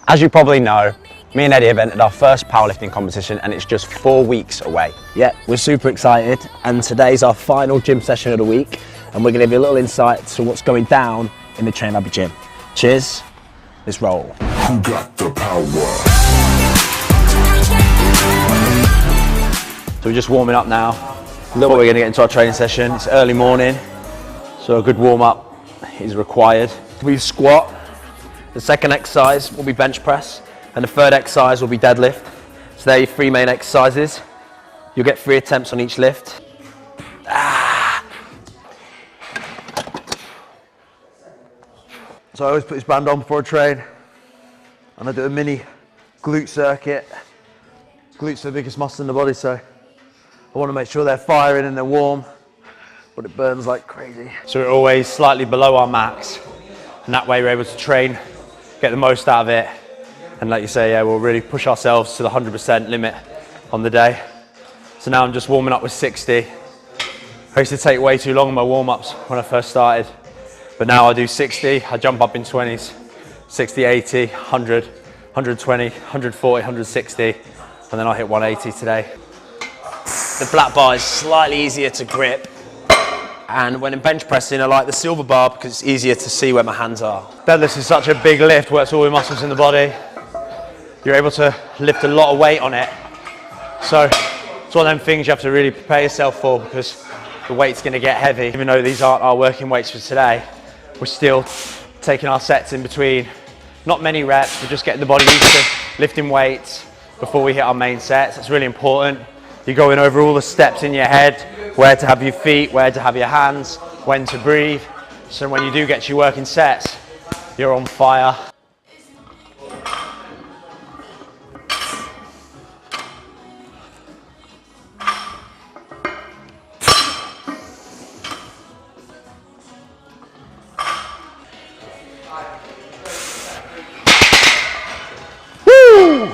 As you probably know, me and Eddie have entered our first powerlifting competition and it's just 4 weeks away. Yeah, we're super excited and today's our final gym session of the week and we're going to give you a little insight to what's going down in the Train Adby gym. Cheers, let's roll. Who got the power? So we're just warming up now. Before we're going to get into our training session. It's early morning, so a good warm up is required. We squat, the second exercise will be bench press and the third exercise will be deadlift. So there are your 3 main exercises. You'll get 3 attempts on each lift. So I always put this band on before I train and I do a mini glute circuit. Glutes are the biggest muscle in the body, so I want to make sure they're firing and they're warm, but it burns like crazy. So we're always slightly below our max, and that way we're able to train, get the most out of it, and like you say, yeah, we'll really push ourselves to the 100% limit on the day. So now I'm just warming up with 60. I used to take way too long on my warm-ups when I first started, but now I do 60, I jump up in 20s, 60, 80, 100, 120, 140, 160, and then I'll hit 180 today. The black bar is slightly easier to grip, and when in bench pressing I like the silver bar because it's easier to see where my hands are. Deadlift is such a big lift, works all your muscles in the body. You're able to lift a lot of weight on it. So it's one of them things you have to really prepare yourself for because the weight's going to get heavy. Even though these aren't our working weights for today, we're still taking our sets in between. Not many reps, we're just getting the body used to lifting weights before we hit our main sets. It's really important. You're going over all the steps in your head, where to have your feet, where to have your hands, when to breathe. So when you do get to your working sets, you're on fire. Woo!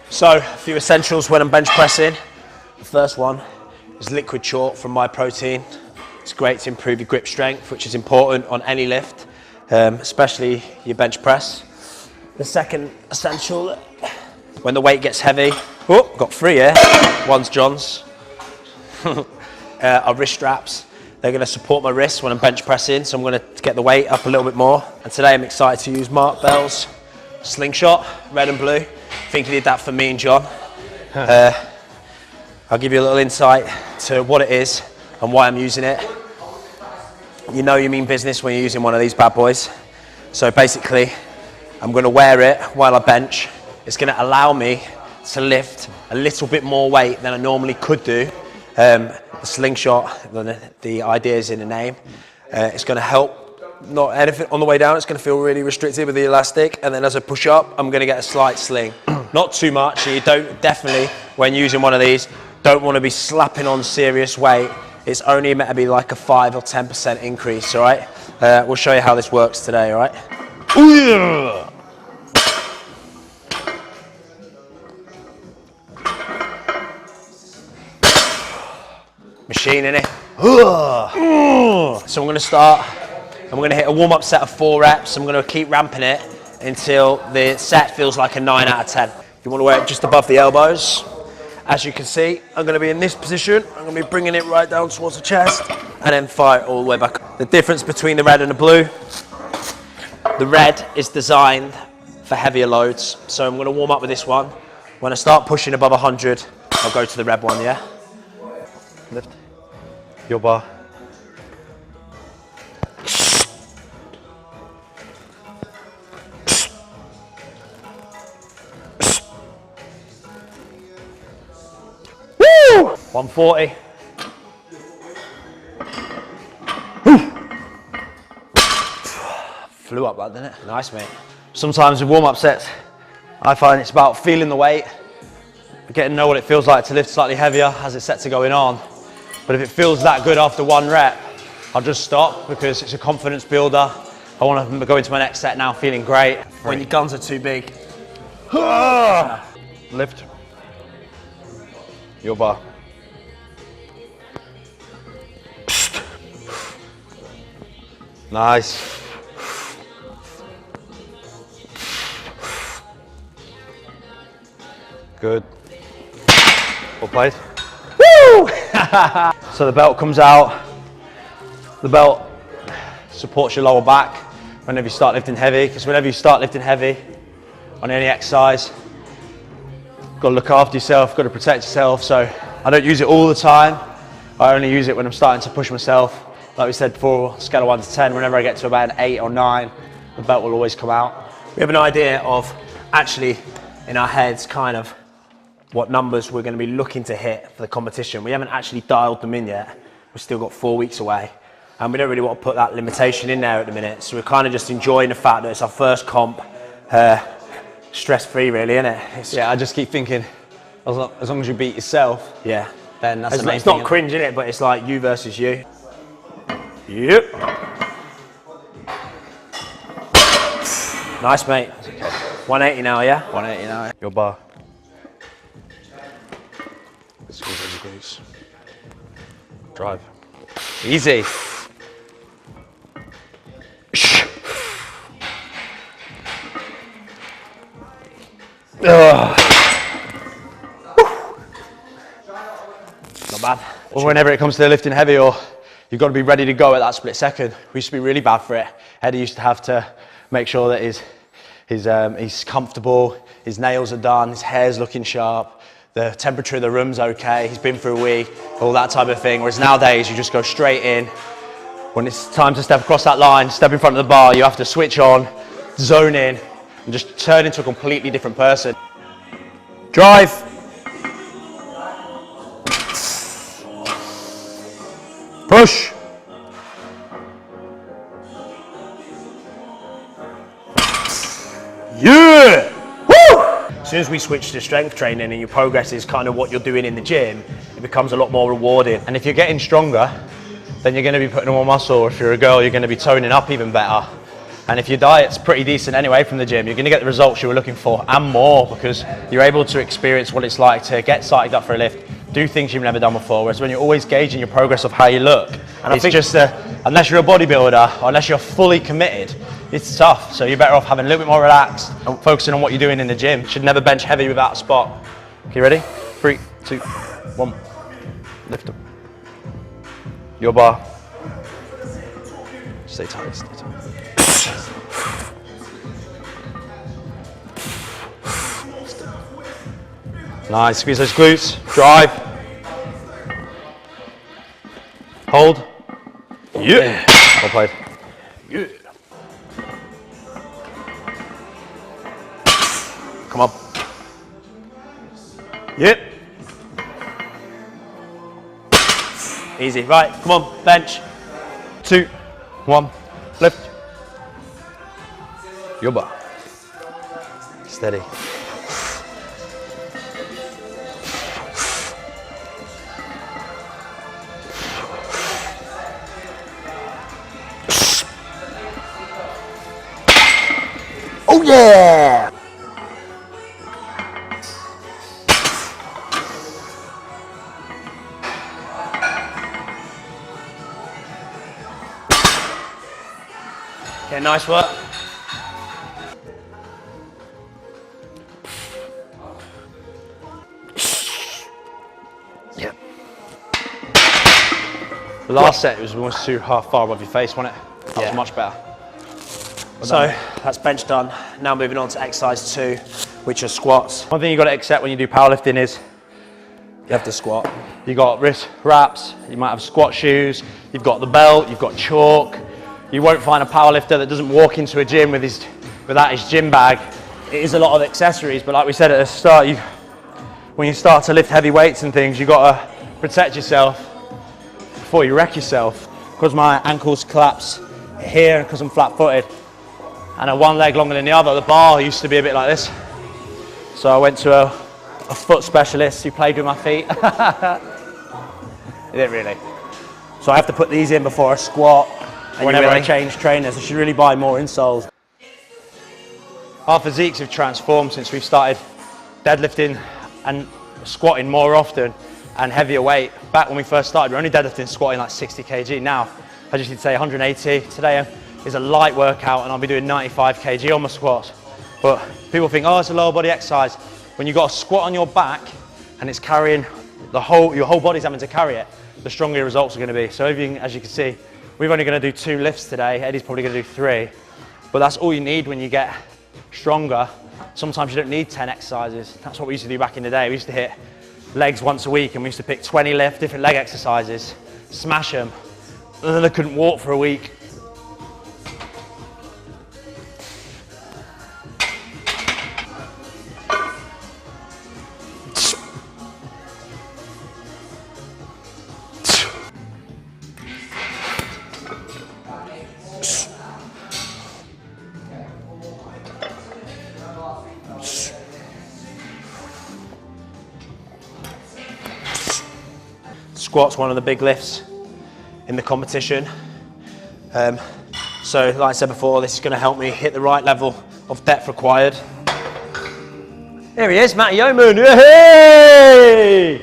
So, a few essentials when I'm bench pressing. The first one is liquid chalk from My Protein. It's great to improve your grip strength, which is important on any lift, especially your bench press. The second essential, when the weight gets heavy, oh, got 3 here, one's John's, are wrist straps. They're going to support my wrists when I'm bench pressing, so I'm going to get the weight up a little bit more. And today I'm excited to use Mark Bell's slingshot, red and blue. I think he did that for me and John. I'll give you a little insight to what it is and why I'm using it. You know you mean business when you're using one of these bad boys. So basically, I'm going to wear it while I bench. It's going to allow me to lift a little bit more weight than I normally could do. The slingshot, the idea is in the name. It's going to help. Not anything on the way down, it's going to feel really restricted with the elastic, and then as I push up, I'm going to get a slight sling. Not too much, so you don't definitely, when using one of these, don't want to be slapping on serious weight. It's only meant to be like a 5 or 10% increase, all right? We'll show you how this works today, all right? Ooh, yeah. Machine in it. So I'm going to start. I'm going to hit a warm-up set of 4 reps. I'm going to keep ramping it until the set feels like a 9 out of 10. You want to wear it just above the elbows. As you can see, I'm going to be in this position. I'm going to be bringing it right down towards the chest and then fire it all the way back. The difference between the red and the blue, the red is designed for heavier loads. So I'm going to warm up with this one. When I start pushing above 100, I'll go to the red one, yeah? Lift your bar. Woo! 140. Flew up that, didn't it? Nice, mate. Sometimes with warm-up sets, I find it's about feeling the weight, getting to know what it feels like to lift slightly heavier as its sets are going on. But if it feels that good after 1 rep, I'll just stop because it's a confidence builder. I want to go into my next set now feeling great. When your guns are too big. Lift your bar. Nice. Good. Well played. Woo! So the belt comes out. The belt supports your lower back whenever you start lifting heavy, because whenever you start lifting heavy on any exercise, you've got to look after yourself, got to protect yourself. So I don't use it all the time. I only use it when I'm starting to push myself. Like we said before, scale of 1 to 10, whenever I get to about an 8 or 9, the belt will always come out. We have an idea of actually in our heads kind of what numbers we're going to be looking to hit for the competition. We haven't actually dialed them in yet. We've still got 4 weeks away. And we don't really want to put that limitation in there at the minute. So we're kind of just enjoying the fact that it's our first comp, stress-free really, isn't it? Yeah, I just keep thinking, as long as you beat yourself, yeah, then that's the main it's thing. not cringe, innit? But it's like you versus you. Yep. Nice, mate. 180 now, yeah? 180 now. Your bar. Squeeze those glutes. Drive. Easy. Not bad. Or whenever it comes to lifting heavy, or you've got to be ready to go at that split second. We used to be really bad for it. Eddie used to have to make sure that he's comfortable, his nails are done, his hair's looking sharp, the temperature of the room's okay, he's been through a week, all that type of thing. Whereas nowadays, you just go straight in. When it's time to step across that line, step in front of the bar, you have to switch on, zone in, and just turn into a completely different person. Drive. Push. Yeah. Woo! As soon as we switch to strength training and your progress is kind of what you're doing in the gym, it becomes a lot more rewarding. And if you're getting stronger, then you're going to be putting on more muscle. Or if you're a girl, you're going to be toning up even better. And if your diet's pretty decent anyway from the gym, you're going to get the results you were looking for and more, because you're able to experience what it's like to get psyched up for a lift, do things you've never done before. Whereas when you're always gauging your progress of how you look, and it's just unless you're a bodybuilder or unless you're fully committed, it's tough. So you're better off having a little bit more relaxed and focusing on what you're doing in the gym. Should never bench heavy without a spot. Okay, ready? 3, 2, 1. Lift them. Your bar. Stay tight, stay tight. Nice, squeeze those glutes, drive. Hold. Yeah. Well played. Yeah. Come on. Yep. Easy, right, come on, bench. 2, 1, lift. Your bar. Steady. Oh yeah! Okay, nice work. Yep. The last set, it was almost too far above your face, wasn't it? That was much better. So that's bench done. Now moving on to exercise 2, which are squats. One thing you've got to accept when you do powerlifting is You have to squat. you got wrist wraps, you might have squat shoes, you've got the belt, you've got chalk. You won't find a powerlifter that doesn't walk into a gym without his gym bag. It is a lot of accessories, but like we said at the start, when you start to lift heavy weights and things, you've got to protect yourself before you wreck yourself. Because my ankles collapse here because I'm flat-footed and I have one leg longer than the other, the bar used to be a bit like this. So I went to a foot specialist who played with my feet. He didn't really. So I have to put these in before I squat. And whenever I change trainers, I should really buy more insoles. Our physiques have transformed since we've started deadlifting and squatting more often and heavier weight. Back when we first started, we were only deadlifting, squatting like 60 kg. Now, I just need to say 180. Today is a light workout and I'll be doing 95 kg on my squats. But people think, oh, it's a lower body exercise. when you've got a squat on your back and it's carrying your whole body's having to carry it, the stronger your results are going to be. So as you can see, we're only going to do 2 lifts today. Eddie's probably going to do 3, but that's all you need when you get stronger. Sometimes you don't need 10 exercises. That's what we used to do back in the day. We used to hit legs once a week and we used to pick 20 different leg exercises, smash them, and then I couldn't walk for a week. Squat's one of the big lifts in the competition. So like I said before, this is going to help me hit the right level of depth required. There he is, Matty Yeoman. Hey!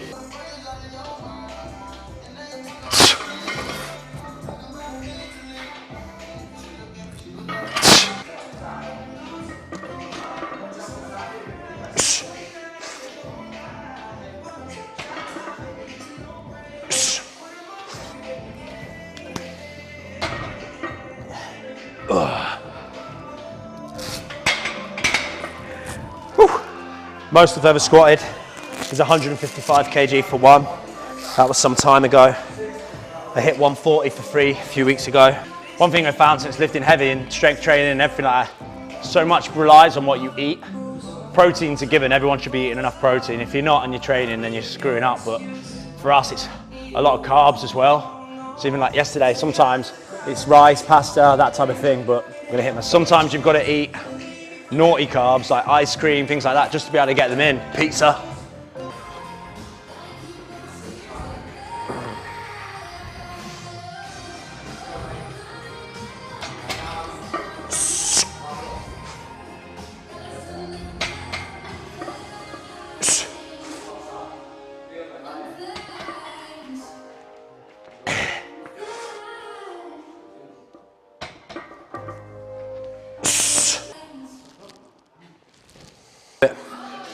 Most I've ever squatted is 155 kg for 1. That was some time ago. I hit 140 for 3 a few weeks ago. One thing I found since lifting heavy and strength training and everything like that, so much relies on what you eat. Protein's a given, everyone should be eating enough protein. If you're not and you're training, then you're screwing up. But for us, it's a lot of carbs as well. So even like yesterday, sometimes it's rice, pasta, that type of thing, but I'm gonna hit my. Sometimes you've got to eat naughty carbs like ice cream, things like that, just to be able to get them in. Pizza.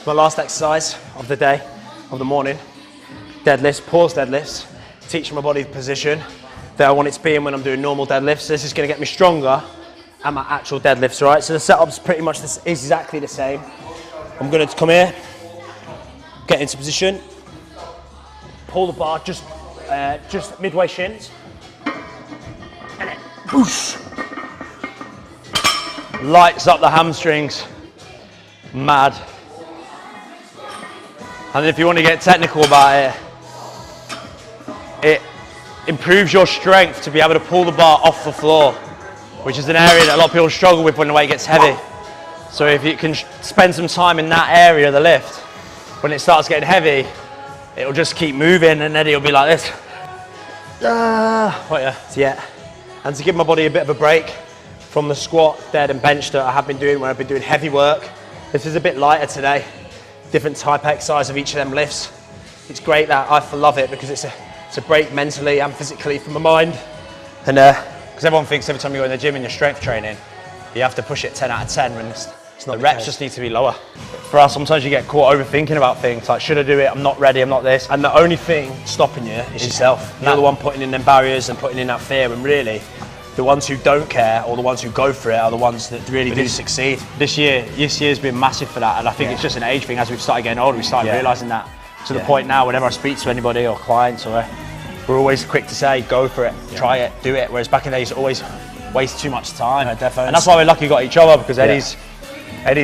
My last exercise of the day, of the morning, deadlifts, pause deadlifts, teaching my body the position that I want it to be in when I'm doing normal deadlifts. This is going to get me stronger at my actual deadlifts, right? So the setup's pretty much exactly the same. I'm going to come here, get into position, pull the bar just midway shins, and then whoosh. Lights up the hamstrings. Mad. And if you want to get technical about it, it improves your strength to be able to pull the bar off the floor, which is an area that a lot of people struggle with when the weight gets heavy. So if you can spend some time in that area of the lift, when it starts getting heavy, it'll just keep moving and then it'll be like this. Yeah. And to give my body a bit of a break from the squat, dead and bench that I have been doing when I've been doing heavy work, this is a bit lighter today. Different type exercise of each of them lifts. It's great that I love it because it's a break mentally and physically from my mind. And because everyone thinks every time you go in the gym and you're strength training, you have to push it 10 out of 10 when it's not the reps just need to be lower. For us, sometimes you get caught overthinking about things like, should I do it? I'm not ready, I'm not this. And the only thing stopping you is yourself. You're the one putting in them barriers and putting in that fear, and really, the ones who don't care or the ones who go for it are the ones that really do succeed. This year's been massive for that, and I think it's just an age thing. As we've started getting older, we started realising that to the point now, whenever I speak to anybody or clients, or we're always quick to say, go for it, try it, do it. Whereas back in the day, it's always waste too much time. Definitely. And that's why we're lucky we got each other, because Eddie's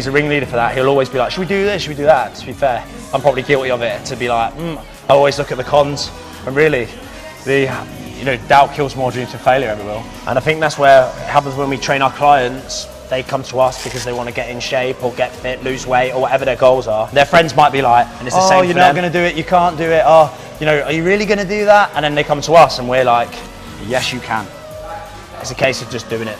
a ringleader for that. He'll always be like, should we do this, should we do that? To be fair, I'm probably guilty of it, to be like, I always look at the cons, and really, doubt kills more dreams than failure ever will. And I think that's where it happens when we train our clients. They come to us because they want to get in shape or get fit, lose weight, or whatever their goals are. Their friends might be like, and it's the same for them. You're not going to do it, you can't do it, are you really going to do that? And then they come to us and we're like, yes, you can. It's a case of just doing it.